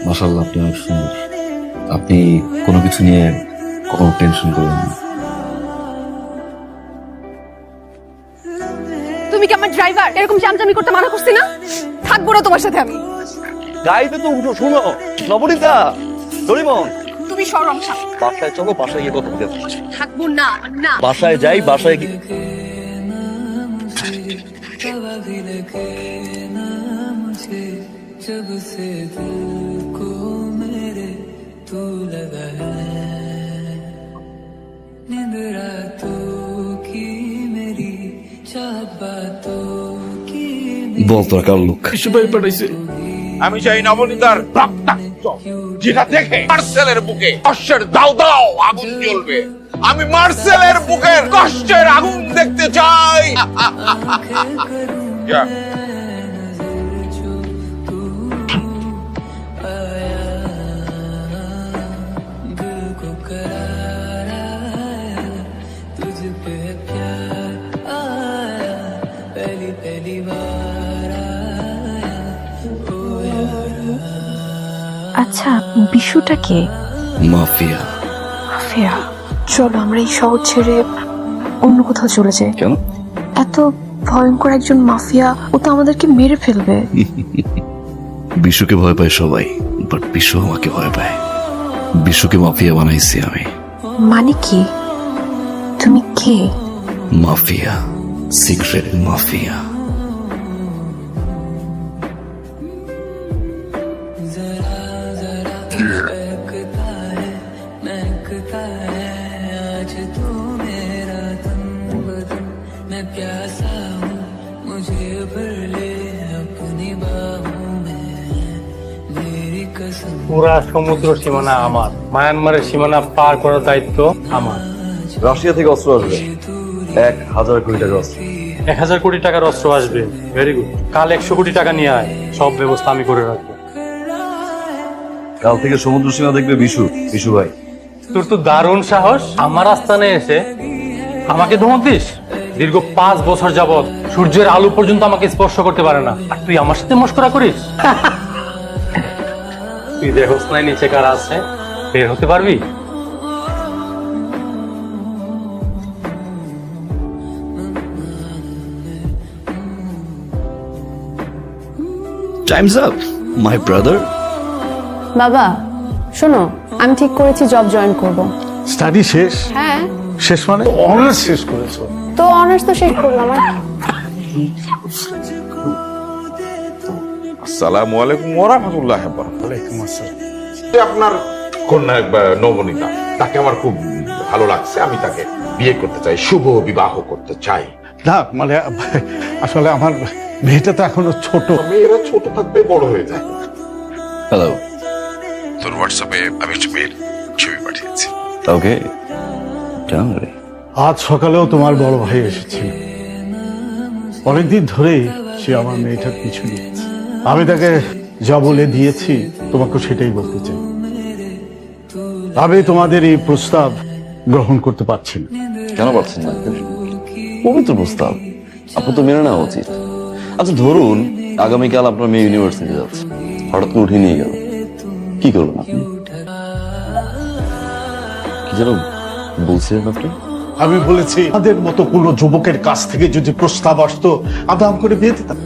মাশাআল্লাহ, আপনি অনেক সুন্দর। আপনি কোনো কিছু নিয়ে কোনো টেনশন করবেন না। তুমি কি আমার ড্রাইভার? এরকম চামচামি করতে মানা করছি না? থাকবো না তোমার সাথে আমি। গাইতে তো উঠো, শুনো নবনীতা, দরিমন, তুমি সরংসা। বাসায় চলো, বাসায় গিয়ে কথা বলতে। থাকবো না না। বাসায় যাই, বাসায় গিয়ে जब से दिल को मेरे तू लगा है, नींद रातों की मेरी चाहत बातों की বল তোর কার লোক আমি চাই নবনীতার রক্তাক্ত, যেটা দেখে মার্সেলের বুকে কষ্টের দাও দাও আগুন জ্বলবে। আমি মার্সেলের বুকের কষ্টের আগুন দেখতে চাই। যা। तुझ पे प्यार आया, पहली पहली बार आया, ओ यारा। আচ্ছা, বিশুটা কে? মাফিয়া। মাফিয়া? চলো আমরা এই শহর ছেড়ে অন্য কোথাও চলে যাই। কেন? এত ভয়ঙ্কর একজন মাফিয়া, ও তো আমাদেরকে মেরে ফেলবে। বিশুকে ভয় পায় সবাই, বাট বিশু আমাকে ভয় পায়। বিশুকে মাফিয়া বানাইছি আমি। মানে কি? তুমি কে? Mafia, secret mafia. महकता है, महकता है आज तू मेरा तन बदन, मैं प्यासा हूँ, मुझे भर ले अपनी बाहों में, मेरी कसम। পুরা সমুদ্র সীমানা আমার, মায়ানমারের সীমানা পার করার দায়িত্ব আমার। রাশিয়া থেকে অস্ত্র আসবে, 1000 কোটি টাকা অস্ত্র। 1000 কোটি টাকার অস্ত্র আসবে, ভেরি গুড। কাল 100 কোটি টাকা নিয়ে আয়, সব ব্যবস্থা আমি করে রাখবো। কাল থেকে সমুদ্র সীমা দেখবে বিশু। বিশু ভাই, তোর তো দারুণ সাহস, আমার আস্তানে এসে আমাকে ধমক দিস। দীর্ঘ 5 বছর যাবত সূর্যের আলো পর্যন্ত আমাকে স্পর্শ করতে পারে না, আর তুই আমার সাথে মস্করা করিস? তুই দেখোস নাই নিচে কারা আছে, বের হতে পারবি? Times up my brother. বাবা শোনো, আমি ঠিক করেছি জব জয়েন করব। স্টাডি শেষ? হ্যাঁ। শেষ মানে অনার্স শেষ করেছো? তো অনার্স তো শেষ করলাম। আসসালামু আলাইকুম ওয়া রাহমাতুল্লাহি ওয়া বারাকাতুহু। ওয়ালাইকুম আসসালাম। আপনার কন্যা নবনীতা, তাকে আমার খুব ভালো লাগছে। আমি তাকে বিয়ে করতে চাই, শুভ বিবাহ করতে চাই। না মানে আসলে আমার মেয়েটা তো এখনো ছোট। মেয়েরা ছোট থাকবে, বড় হয়ে যায়। হ্যালো, তোর হোয়াটসঅ্যাপে আমি একটা মেয়ের ছবি পাঠিয়েছি। ওকে ডান রে। আজ সকালেও তোমার বড় ভাই এসেছিল। অনেকদিন ধরেই সে আমার মেয়েটার পিছু নিয়েছে। আমি তাকে যা বলে দিয়েছি তোমাকে সেটাই বলতে চাই। আমি তোমাদের এই প্রস্তাব গ্রহণ করতে পারছি না। কেন পারছেন না? পবিত্র প্রস্তাব, আপনার তো মেনে নেওয়া উচিত। আচ্ছা ধরুন আগামীকাল আপনার মেয়ে ইউনিভার্সিটি যাচ্ছে, হঠাৎ করে উঠিয়ে নিয়ে গেল, কি করবেন আপনি? কি যেন বলছিলেন আপনি? আমি বলেছি আমাদের মতো কোনো যুবকের কাছ থেকে যদি প্রস্তাব আসতো আমরা আম করে বিয়ে দিতাম।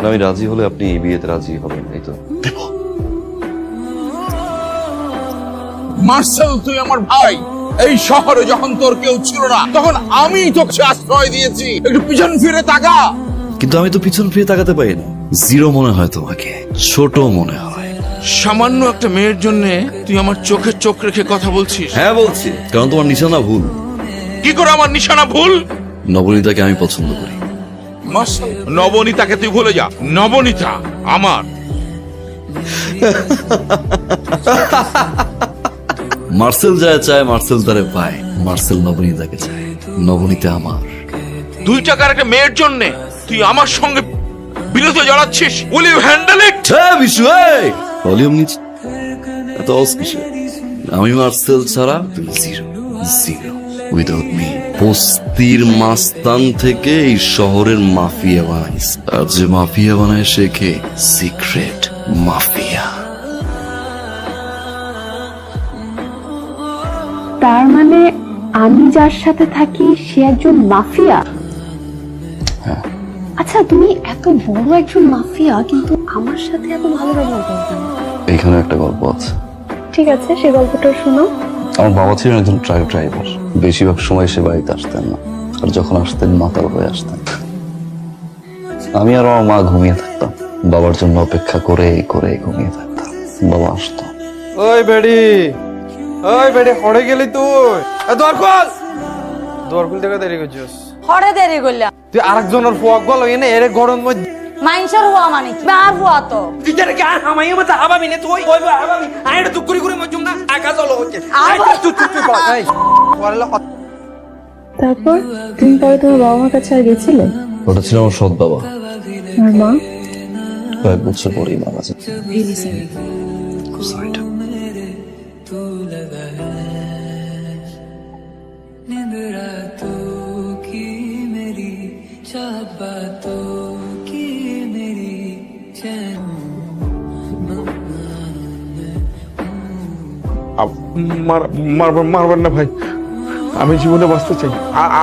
আমি রাজি হলে আপনি এই বিয়েতে রাজি হবেন, এই তো? দেব। মার্সেল, তুই আমার ভাই। এই শহরে যখন তোর কেউ ছিল না, তখন আমি তোকে আশ্রয় দিয়েছি। একটু পিছন ফিরে তাকা। কিন্তু আমি তো পিছন ফিরে তাকাতে পারি না। জিরো মনে হয় তোমাকে, ছোট মনে হয়। সামান্য একটা মেয়ের জন্য তুই আমার চোখে চোখ রেখে কথা বলছিস? হ্যাঁ বলছি, কারণ তোমার নিশানা ভুল। কি করে আমার নিশানা ভুল? নবনীতাকে আমি পছন্দ করি। মার্সেল, নবনীতাকে তুই ভুলে যা। নবনীতা আমার। মার্সেল যায় চায়, মার্সেল তারে পায়। মার্সেল নবনীতাকে চায়, নবনীতা আমার। 2 টাকার একটা মেয়ের জন্য তুই আমার সঙ্গে বিরোধে জড়াচ্ছিস? Will you handle it? হ্যাঁ বিশু, ভলিউম নিচ এত অস কিসে? আমি মার্সেল ছাড়া তুমি জিরো জিরো। Without me. বস্তির মাস্তান থেকে এই শহরের মাফিয়া বানাইস, আর যে মাফিয়া বানায় সে কে? Secret mafia. তার মানে আমি যার সাথে থাকি সে একজন মাফিয়া? আচ্ছা, তুমি এত বড় একজন মাফিয়া কিন্তু আমার সাথে এত ভালো ব্যবহার করতে না। এখানে একটা গল্প আছে। ঠিক আছে, সে গল্পটা শোনো। আমার বাবা ছিলেন একজন ট্রাক ড্রাইভার। বেশিরভাগ সময় সে বাড়িতে আসতেন না, আর যখন আসতেন মাতাল হয়ে আসতেন। আমি আর আমার মা ঘুমিয়ে থাকতাম, বাবার জন্য অপেক্ষা করে করে ঘুমিয়ে থাকতাম। বাবা আসতো। ওই বেডি হড়ে গেলি তুই। দোয়ার খুল থেকে দেরি করছিস। হরে দেরি করলাম, তুই আরেকজনের ফোয়াক বল এনে এর গরম মধ্যে মাইনসের হওয়া মানে কি? আর হওয়া তো টিচারে কি আর হামাইয়ে মত হাবাবি নে তুই ওই হাবাবি আইড় তুক করে মজুম না আকা চলো হচ্ছে তুই এই ওয়ালা তারপর তুমি পরে তোমার বাবা মার কাছে আর গেছিলে? ওটা ছিল আমার সৎ বাবা। আর মা? কয়েক বছর পরেই মারা যায়। नींद रातों की मेरी चाहत बातों की मेरी चैन মারবেন না ভাই, আমি জীবনে বাঁচতে চাই।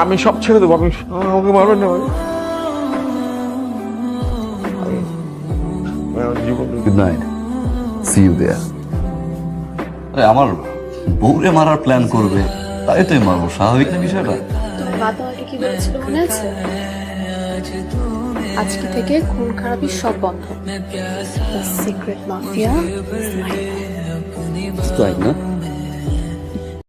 আমি সব ছেড়ে দেবো, আপনি আমাকে মারবেন না ভাই। Good night, see you there. আরে আমার বউরে মারার প্ল্যান করবে, তাই তো মারবো, স্বাভাবিক না বিষয়টা? মা তোমাকে কি বলেছিল মনে আছে? আজকে থেকে খুন খারাপি সব বন্ধ। সিক্রেট মাফিয়া তাই না?